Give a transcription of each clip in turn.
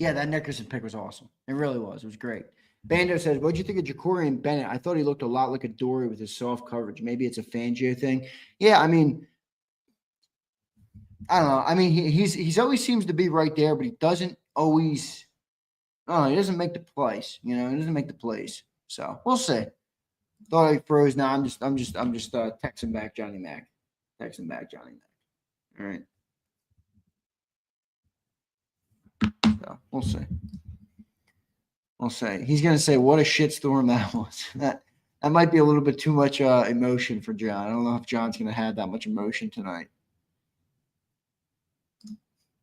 Yeah, that Nickerson pick was awesome. It really was. It was great. Bando says, "What'd you think of Jacorian Bennett? I thought he looked a lot like a Dory with his soft coverage. Maybe it's a Fangio thing." Yeah, I mean, I don't know. I mean, he's always seems to be right there, but he doesn't always. Oh, he doesn't make the plays. He doesn't make the plays. So we'll see. Thought I froze. Now I'm just texting back Johnny Mac. Texting back Johnny Mac. All right. So we'll see. We'll say he's going to say what a shitstorm that was. That might be a little bit too much emotion for John. I don't know if John's going to have that much emotion tonight.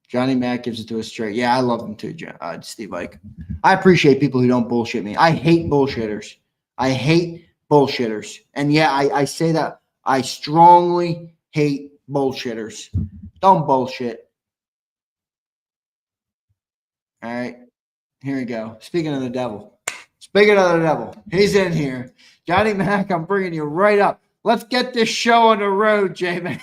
Johnny Mac gives it to us straight. Yeah, I love him too, Steve Ike. I appreciate people who don't bullshit me. I hate bullshitters. And yeah, I say that. I strongly hate bullshitters. Don't bullshit. All right. Here we go. Speaking of the devil, he's in here. Johnny Mac, I'm bringing you right up. Let's get this show on the road, J-Man.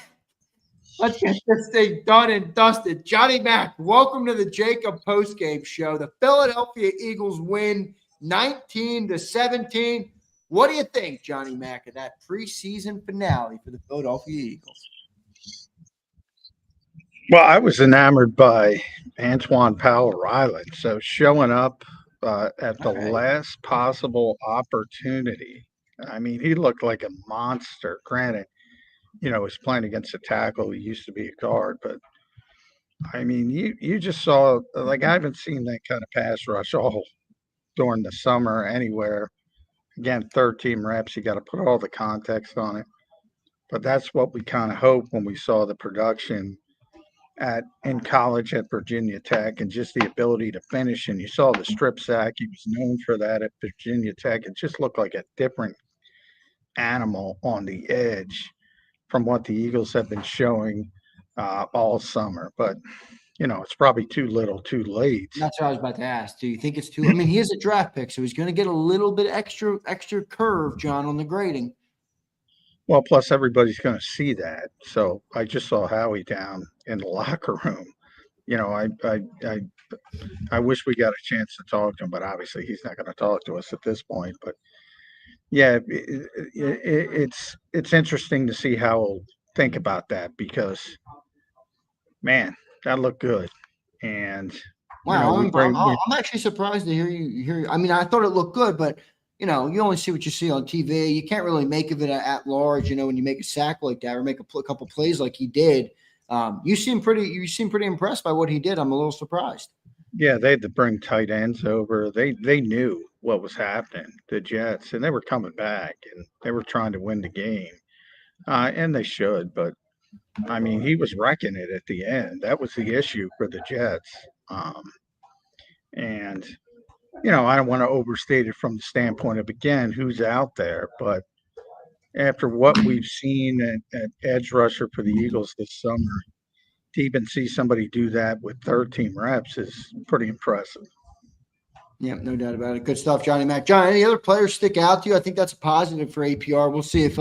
Let's get this thing done and dusted. Johnny Mac, welcome to the JAKIB postgame show. The Philadelphia Eagles win 19-17. What do you think, Johnny Mac, of that preseason finale for the Philadelphia Eagles? Well, I was enamored by Antoine Powell Ryland. So showing up at the last possible opportunity, I mean, he looked like a monster. Granted, he's playing against a tackle. He used to be a guard, but I mean, you just saw, like, I haven't seen that kind of pass rush all during the summer anywhere. Again, third team reps, you got to put all the context on it. But that's what we kind of hoped when we saw the production in college at Virginia Tech and just the ability to finish. And you saw the strip sack. He was known for that at Virginia Tech. It just looked like a different animal on the edge from what the Eagles have been showing all summer. But, it's probably too little, too late. That's what I was about to ask. Do you think it's too – I mean, he is a draft pick, so he's going to get a little bit extra curve, John, on the grading. Well, plus everybody's going to see that. So I just saw Howie down in the locker room. I wish we got a chance to talk to him, but obviously he's not going to talk to us at this point. But yeah, it's interesting to see how he'll think about that because, man, that looked good. And wow, I'm actually surprised to hear you. I mean, I thought it looked good, but you only see what you see on TV. You can't really make of it at large. When you make a sack like that or make a couple plays like he did. You seem pretty impressed by what he did. I'm a little surprised. Yeah, they had to bring tight ends over. They knew what was happening, the Jets, and they were coming back and they were trying to win the game, and they should. But I mean, he was wrecking it at the end. That was the issue for the Jets, and. I don't want to overstate it from the standpoint of, again, who's out there. But after what we've seen at edge rusher for the Eagles this summer, to even see somebody do that with third team reps is pretty impressive. Yeah, no doubt about it. Good stuff, Johnny Mac. John, any other players stick out to you? I think that's a positive for APR. We'll see if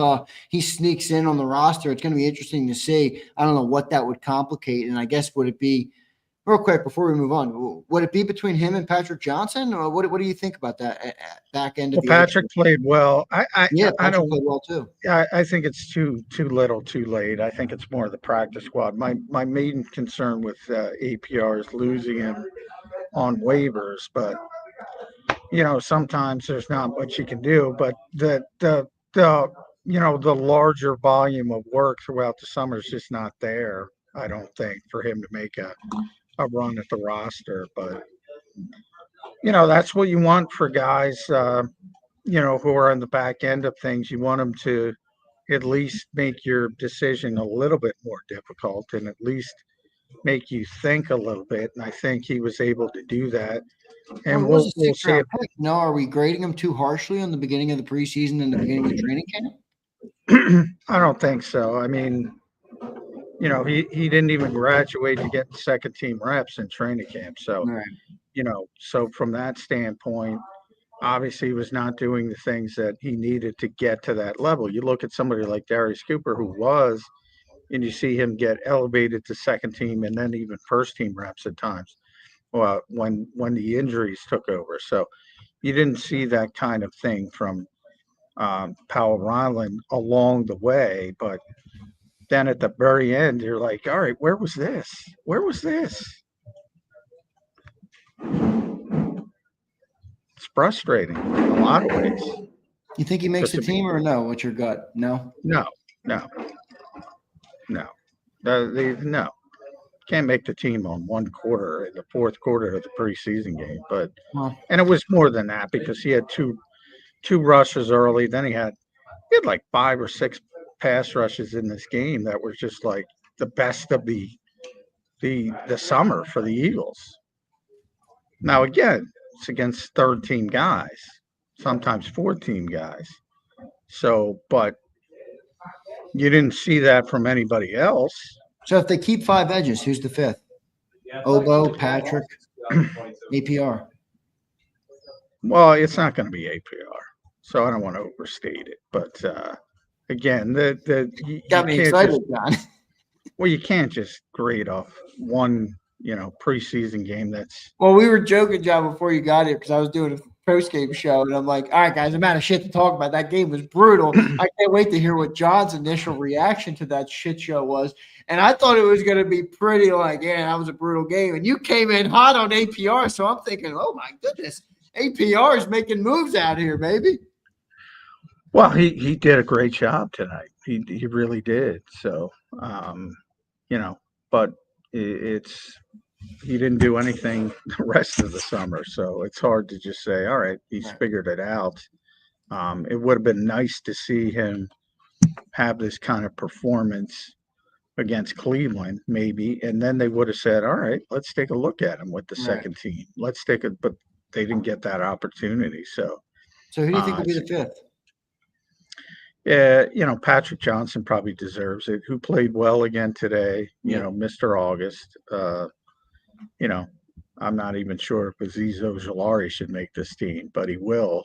he sneaks in on the roster. It's going to be interesting to see. I don't know what that would complicate. And I guess would it be – real quick, before we move on, would it be between him and Patrick Johnson, or what do you think about that at back end of the Patrick played well. Patrick played well too. I think it's too little, too late. I think it's more the practice squad. My main concern with APR is losing him on waivers, but sometimes there's not much you can do. But the larger volume of work throughout the summer is just not there. I don't think for him to make a run at the roster, but that's what you want for guys who are on the back end of things. You want them to at least make your decision a little bit more difficult and at least make you think a little bit, and I think he was able to do that. And we'll see. No, are we grading him too harshly on the beginning of the preseason and the beginning of the training camp? I don't think so. I mean, he didn't even graduate to get second team reps in training camp. So, right. So from that standpoint, obviously he was not doing the things that he needed to get to that level. You look at somebody like Darius Cooper, who was, and you see him get elevated to second team and then even first team reps at times. well, when the injuries took over. So you didn't see that kind of thing from Powell Ryland along the way, but then at the very end, you're like, all right, where was this? Where was this? It's frustrating in a lot of ways. You think he makes the team or no? What's your gut? No? No. No. Can't make the team on one quarter in the fourth quarter of the preseason game. But and it was more than that because he had two rushes early. Then he had like 5 or 6 pass rushes in this game that were just like the best of the summer for the Eagles. Now again, it's against third team guys, sometimes fourth team guys. So, but you didn't see that from anybody else. So if they keep 5 edges, who's the 5th? Obo, Patrick, APR. Well, it's not going to be APR, so I don't want to overstate it. But again, you got me excited, John. Well, you can't just grade off one, preseason game. Well, we were joking, John, before you got here because I was doing a post-game show, and I'm like, all right, guys, I'm out of shit to talk about. That game was brutal. I can't wait to hear what John's initial reaction to that shit show was. And I thought it was going to be pretty that was a brutal game. And you came in hot on APR, so I'm thinking, oh, my goodness, APR is making moves out here, baby. Well, he did a great job tonight. He really did. So, but he didn't do anything the rest of the summer. So it's hard to just say, all right, he's figured it out. It would have been nice to see him have this kind of performance against Cleveland, maybe. And then they would have said, all right, let's take a look at him with the second team. But they didn't get that opportunity. So who do you think will be the 5th? Yeah, Patrick Johnson probably deserves it, who played well again today, Mr. August. I'm not even sure if Azeez Ojulari should make this team, but he will.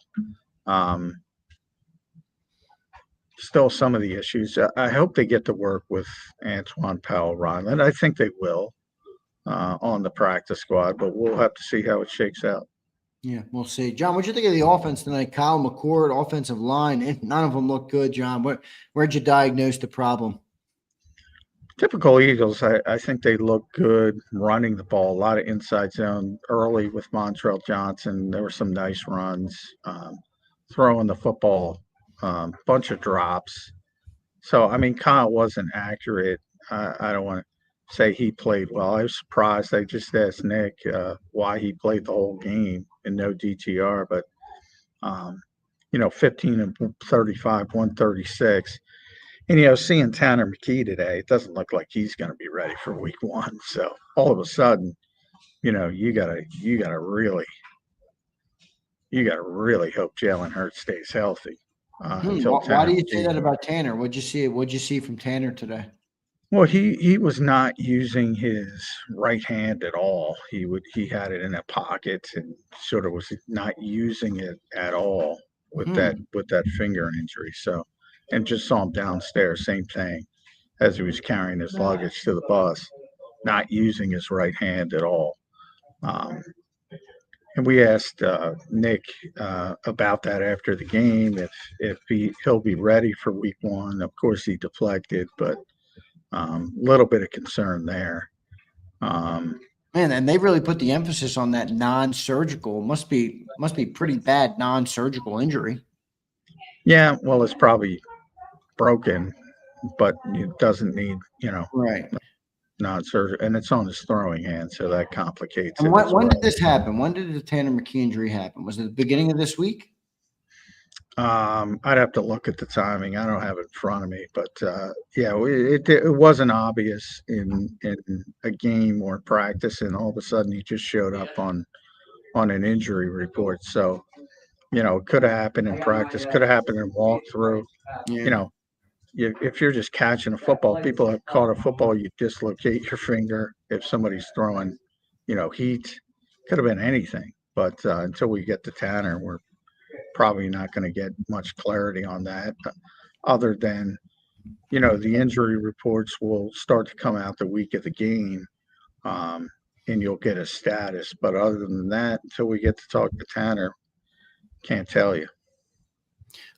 Still some of the issues. I hope they get to work with Antoine Powell Ryland. I think they will on the practice squad, but we'll have to see how it shakes out. Yeah, we'll see. John, what do you think of the offense tonight? Kyle McCord, offensive line, and none of them look good, John. Where'd you diagnose the problem? Typical Eagles, I think they look good running the ball. A lot of inside zone early with Montrell Johnson. There were some nice runs, throwing the football, bunch of drops. So, Kyle wasn't accurate. I don't want to say he played well. I was surprised. I just asked Nick why he played the whole game and no DTR, but 15 and 35, 136. And seeing Tanner McKee today, it doesn't look like he's going to be ready for week 1. So all of a sudden, you gotta really hope Jalen Hurts stays healthy. Why do you say that about Tanner? What'd you see from Tanner today? Well, he was not using his right hand at all. He had it in a pocket and sort of was not using it at all with that finger injury. So, and just saw him downstairs, same thing, as he was carrying his luggage to the bus, not using his right hand at all. And we asked Nick about that after the game, if he'll be ready for week 1. Of course, he deflected, but little bit of concern there. Man, and they really put the emphasis on that non-surgical. Must be pretty bad non-surgical injury. Yeah, well, it's probably broken, but it doesn't need, non-surgical, and it's on his throwing hand, so that complicates it. When did this happen? When did the Tanner McKee injury happen? Was it the beginning of this week? I'd have to look at the timing. I don't have it in front of me, but it wasn't obvious in a game or practice, and all of a sudden he just showed up on an injury report. So, it could have happened in practice, could have happened in walkthrough. Yeah. If you're just catching a football, people have caught a football, you dislocate your finger. If somebody's throwing, heat, could have been anything. But until we get to Tanner, we're probably not going to get much clarity on that, other than, the injury reports will start to come out the week of the game. and you'll get a status. But other than that, until we get to talk to Tanner, can't tell you.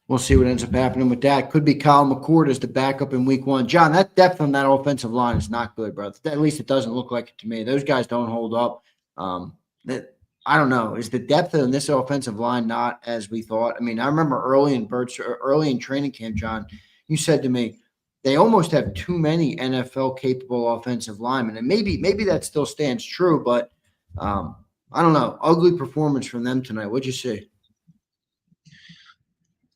We'll see what ends up happening with that. Could be Kyle McCord as the backup in week 1. John, that depth on that offensive line is not good, bro. At least it doesn't look like it to me. Those guys don't hold up. I don't know. Is the depth on this offensive line not as we thought? I mean, I remember early in training camp, John, you said to me, they almost have too many NFL capable offensive linemen. And maybe that still stands true, but I don't know. Ugly performance from them tonight. What'd you see?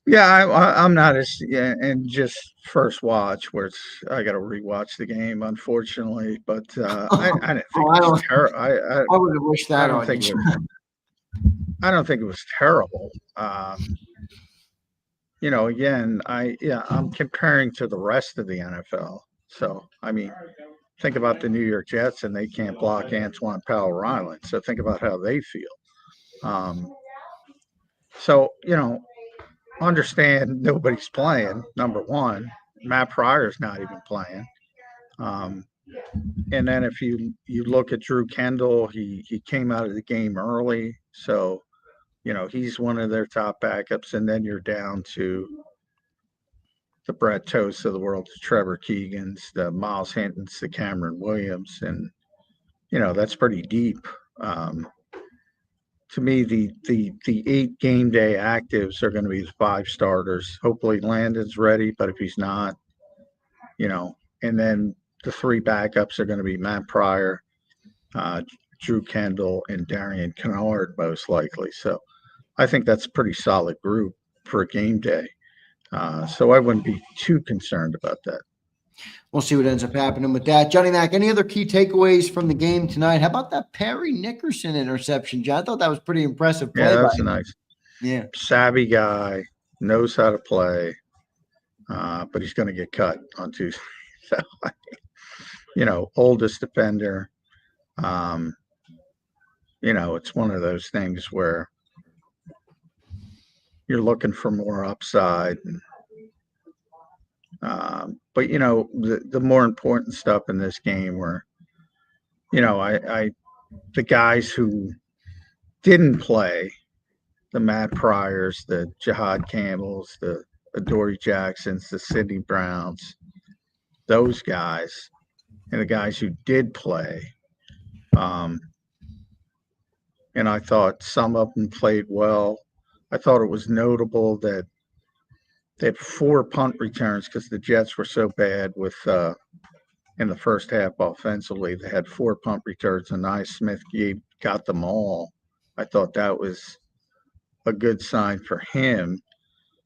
Yeah, I'm not as and just first watch where I got to rewatch the game, unfortunately. But I didn't think it was terrible. I would have wished that on you. I don't think it was terrible. Again, I'm comparing to the rest of the NFL. So I mean, think about the New York Jets, and they can't block Antoine Powell Ryland. So think about how they feel. So understand nobody's playing. Number one, Matt Pryor's not even playing. And then if you look at Drew Kendall, he came out of the game early, so he's one of their top backups. And then you're down to the Brett Toast of the world, the Trevor Keegans, the Miles Hintons, the Cameron Williams, and that's pretty deep. To me, the 8 game day actives are going to be the 5 starters. Hopefully Landon's ready, but if he's not, and then the 3 backups are going to be Matt Pryor, Drew Kendall, and Darian Kennard most likely. So I think that's a pretty solid group for a game day. So I wouldn't be too concerned about that. We'll see what ends up happening with that. Johnny Mac, any other key takeaways from the game tonight? How about that Perry Nickerson interception, John? I thought that was pretty impressive play. Yeah, that's nice. Yeah. Savvy guy, knows how to play, but he's going to get cut on Tuesday. So, oldest defender. It's one of those things where you're looking for more upside. But the more important stuff in this game were, the guys who didn't play, the Matt Pryors, the Jihad Campbells, the Adoree Jacksons, the Sidney Browns, those guys, and the guys who did play. And I thought some of them played well. I thought it was notable that they had 4 punt returns because the Jets were so bad with in the first half offensively. They had 4 punt returns, and Smith got them all. I thought that was a good sign for him.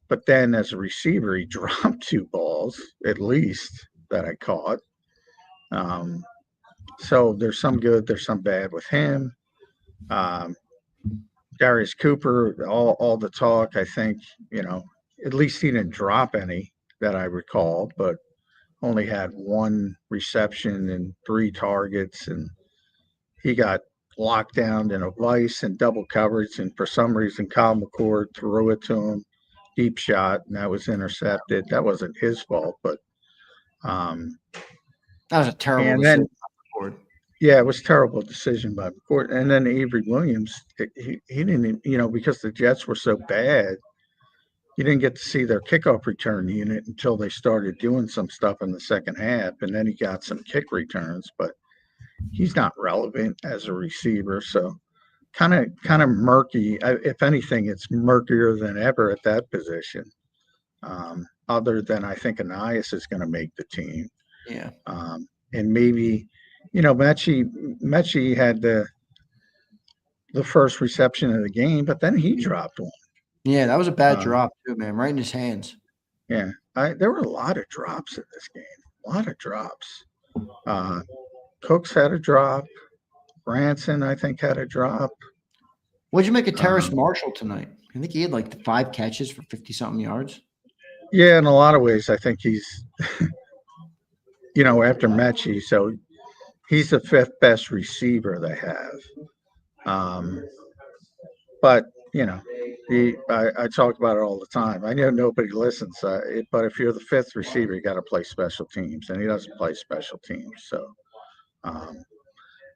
But then as a receiver, he dropped 2 balls, at least, that I caught. So there's some good, there's some bad with him. Darius Cooper, all the talk, I think, at least he didn't drop any that I recall, but only had 1 reception and 3 targets, and he got locked down in a vice and double coverage, and for some reason Kyle McCord threw it to him, deep shot, and that was intercepted. That wasn't his fault, but that was a terrible decision by McCord. Yeah, it was a terrible decision by McCord. And then Avery Williams, he didn't, because the Jets were so bad, you didn't get to see their kickoff return unit until they started doing some stuff in the second half, and then he got some kick returns, but he's not relevant as a receiver. So kind of murky. If anything, it's murkier than ever at that position. Other than I think Anias is going to make the team. Yeah. And maybe, Mechie had the first reception of the game, but then he dropped one. Yeah, that was a bad drop too, man. Right in his hands. Yeah, there were a lot of drops in this game. A lot of drops. Cooks had a drop. Branson, I think, had a drop. What'd you make of Terrace Marshall tonight? I think he had like 5 catches for 50-something yards. Yeah, in a lot of ways, I think he's, after Mechie, so he's the 5th best receiver they have. But I talk about it all the time. I know nobody listens, but if you're the 5th receiver, you got to play special teams, and he doesn't play special teams. So,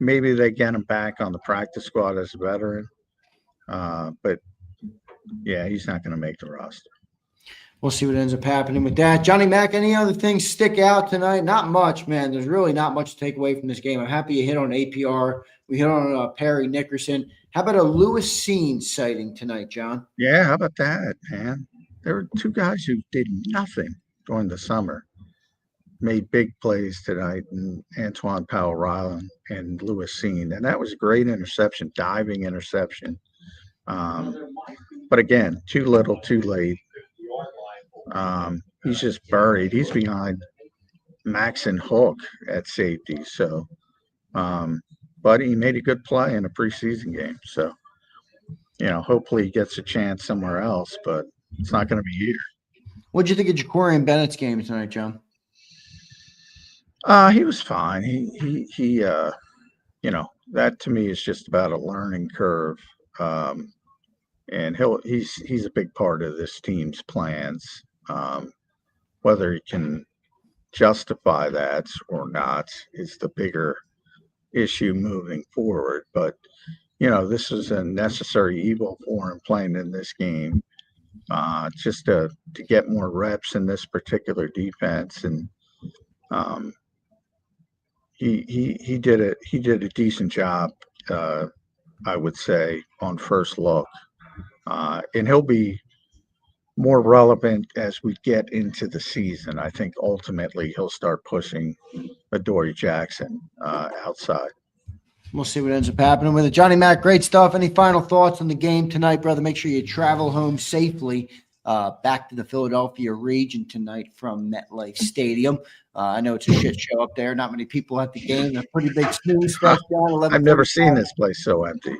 maybe they get him back on the practice squad as a veteran. But yeah, he's not going to make the roster. We'll see what ends up happening with that. Johnny Mac, any other things stick out tonight? Not much, man. There's really not much to take away from this game. I'm happy you hit on APR. We hit on Perry Nickerson. How about a Lewis Scene sighting tonight, John? Yeah, how about that, man? There were two guys who did nothing during the summer, made big plays tonight, and Antoine Powell Ryland and Lewis Scene. And that was a great interception, diving interception. But again, too little, too late. He's just buried. He's behind Max and Hook at safety. So, but he made a good play in a preseason game. So, hopefully he gets a chance somewhere else, but it's not going to be here. What'd you think of Jacorian Bennett's game tonight, John? He was fine. He that to me is just about a learning curve. And he's a big part of this team's plans. Whether he can justify that or not is the bigger issue moving forward. But, this is a necessary evil for him playing in this game, just to get more reps in this particular defense. And he did a decent job, I would say, on first look. And he'll be more relevant as we get into the season. I think ultimately he'll start pushing Adoree Jackson outside. We'll see what ends up happening with it. Johnny Mac, great stuff. Any final thoughts on the game tonight, brother? Make sure you travel home safely back to the Philadelphia region tonight from MetLife Stadium. I know it's a shit show up there. Not many people at the game. A pretty big snooze fest down. I've never seen this place so empty.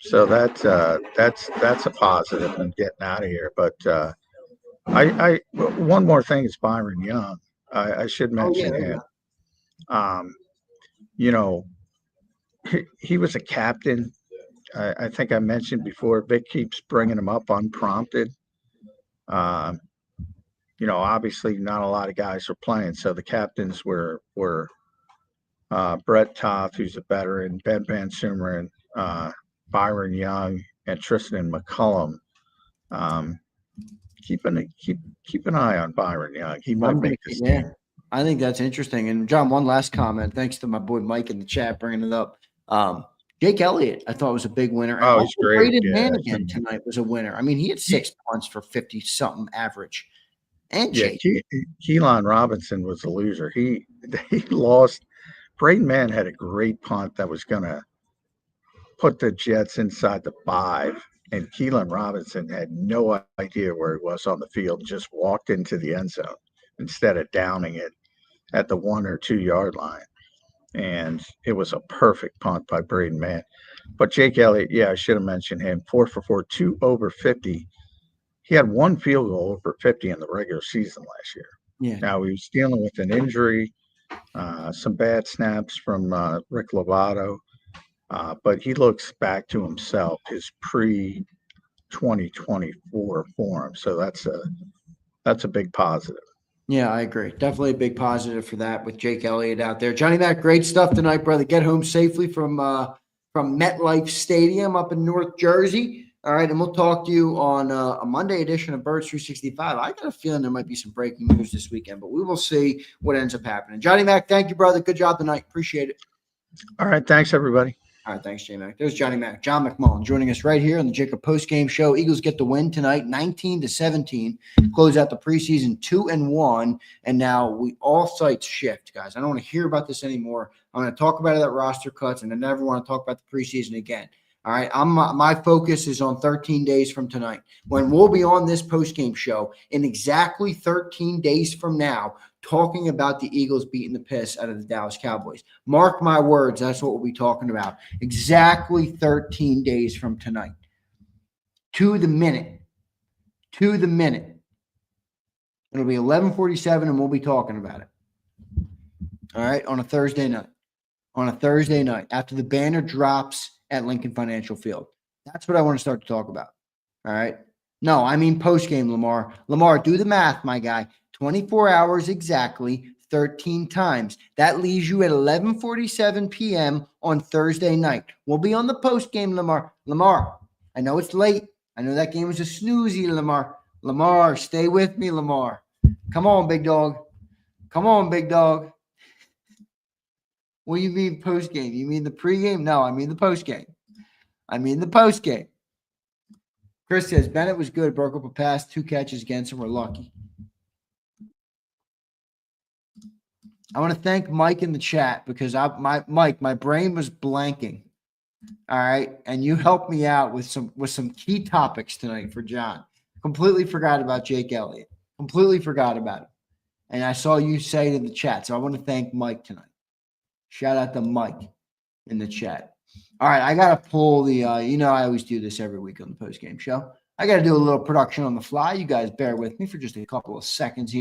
So that's a positive in getting out of here. But I one more thing is Byron Young. I should mention him. He was a captain. I think I mentioned before. Vic keeps bringing him up unprompted. Obviously not a lot of guys were playing, so the captains were Brett Toth, who's a veteran, Ben Van Sumeren, Byron Young, and Tristan McCullum. Keep an eye on Byron Young. He might make this team. I think that's interesting. And John, one last comment. Thanks to my boy Mike in the chat bringing it up. Jake Elliott, I thought was a big winner. Oh, he's great. Braden Mannigan tonight was a winner. I mean, he had 6 punts for 50-something average. And Jake. Keelan Robinson was a loser. He lost. Braden Mann had a great punt that was going to put the Jets inside the 5, and Keelan Robinson had no idea where he was on the field, just walked into the end zone instead of downing it at the 1 or 2 yard line. And it was a perfect punt by Braden Mann. But Jake Elliott, I should have mentioned him. 4 for 4, 2 over 50. He had 1 field goal over 50 in the regular season last year. Yeah. Now he was dealing with an injury, some bad snaps from Rick Lovato. But he looks back to himself, his pre-2024 form. So that's a big positive. Yeah, I agree. Definitely a big positive for that with Jake Elliott out there. Johnny Mac, great stuff tonight, brother. Get home safely from MetLife Stadium up in North Jersey. All right, and we'll talk to you on a Monday edition of Birds 365. I got a feeling there might be some breaking news this weekend, but we will see what ends up happening. Johnny Mac, thank you, brother. Good job tonight. Appreciate it. All right, thanks, everybody. All right, thanks, J-Mac. There's Johnny Mac. John McMullen joining us right here on the JAKIB postgame show. Eagles get the win tonight, 19-17. Close out the preseason 2-1, and now all sights shift, guys. I don't want to hear about this anymore. I'm going to talk about it at roster cuts, and I never want to talk about the preseason again. All right, my focus is on 13 days from tonight, when we'll be on this postgame show in exactly 13 days from now, talking about the Eagles beating the piss out of the Dallas Cowboys. Mark my words, that's what we'll be talking about. Exactly 13 days from tonight. To the minute. It'll be 11:47, and we'll be talking about it. All right, on a Thursday night. After the banner drops at Lincoln Financial Field. That's what I want to start to talk about. All right? No, I mean post-game, Lamar. Lamar, do the math, my guy. 24 hours exactly, 13 times. That leaves you at 11:47 p.m. on Thursday night. We'll be on the post game, Lamar. Lamar, I know it's late. I know that game was a snoozy, Lamar. Lamar, stay with me, Lamar. Come on, big dog. Come on, big dog. What do you mean post game? You mean the pregame? No, I mean the post game. I mean the post game. Chris says Bennett was good. Broke up a pass, 2 catches against him. We're lucky. I want to thank Mike in the chat because my brain was blanking. All right, and you helped me out with some key topics tonight for John. Completely forgot about Jake Elliott. Completely forgot about him. And I saw you say it in the chat, so I want to thank Mike tonight. Shout out to Mike in the chat. All right, I got to pull the, I always do this every week on the postgame show. I got to do a little production on the fly. You guys bear with me for just a couple of seconds here.